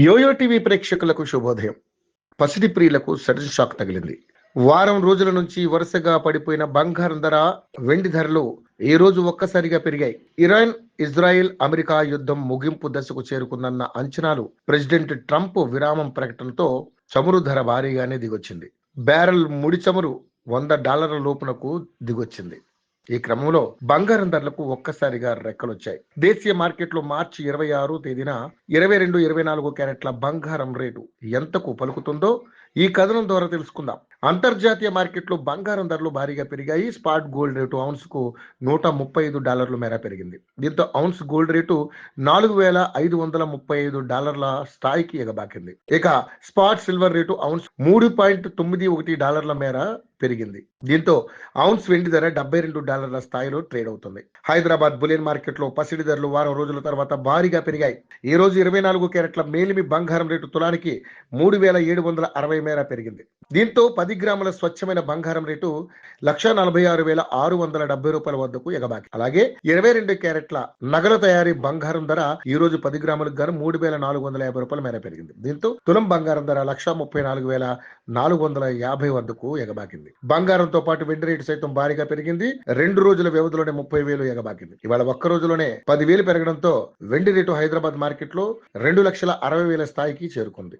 Yo-yo TV ప్రేక్షకులకు శుభోదయం. పసిడి ప్రియులకు సడన్ షాక్ తగిలింది. వారం రోజుల నుంచి వరుసగా పడిపోయిన బంగారం ధర, వెండి ధరలు ఈ రోజు ఒక్కసారిగా పెరిగాయి. ఇరాన్, ఇజ్రాయెల్, అమెరికా యుద్ధం ముగింపు దశకు చేరుకుందన్న అంచనాలు, ప్రెసిడెంట్ ట్రంప్ విరామం ప్రకటనతో చమురు ధర భారీగానే దిగొచ్చింది. బ్యారెల్ ముడి చమురు $100 లోపునకు దిగొచ్చింది. ఈ క్రమంలో బంగారం ధరలకు ఒక్కసారిగా రెక్కలొచ్చాయి. దేశీయ మార్కెట్లో మార్చి 26 తేదీన 22, 24 క్యారెట్ల బంగారం రేటు ఎంతకు పలుకుతుందో ఈ కథనం ద్వారా తెలుసుకుందాం. అంతర్జాతీయ మార్కెట్లో బంగారం ధరలు భారీగా పెరిగాయి. స్పాట్ గోల్డ్ రేటు ఔన్స్ కు $135 మేర పెరిగింది. దీంతో ఔన్స్ గోల్డ్ రేటు $4,535 స్థాయికి ఎగబాకింది. ఇక స్పాట్ సిల్వర్ రేటు ఔన్స్ $3.91 మేర పెరిగింది. దీంతో ఔన్స్ వెండి ధర $72 స్థాయిలో ట్రేడ్ అవుతుంది. హైదరాబాద్ బులియన్ మార్కెట్ లో పసిడి ధరలు వారం రోజుల తర్వాత భారీగా పెరిగాయి. ఈ రోజు 24 క్యారెట్ల మేలిమి బంగారం రేటు తులానికి 3,760 మేర పెరిగింది. దీంతో 10 గ్రాముల స్వచ్ఛమైన బంగారం రేటు $146,670 వద్దకు ఎగబాకి. అలాగే 22 క్యారెట్ల నగల తయారీ బంగారం ధర ఈ రోజు 10 గ్రాములకు గాను $3,450 మేర పెరిగింది. దీంతో తులం బంగారం ధర 134,450 వద్దకు ఎగబాకింది. బంగారంతో పాటు వెండి రేటు సైతం భారీగా పెరిగింది. 2 రోజుల వ్యవధిలోనే 30,000 ఎగబాకింది. ఇవాళ ఒక్క రోజులోనే 10,000 పెరగడంతో వెండి రేటు హైదరాబాద్ మార్కెట్ లో 2,60,000 స్థాయికి చేరుకుంది.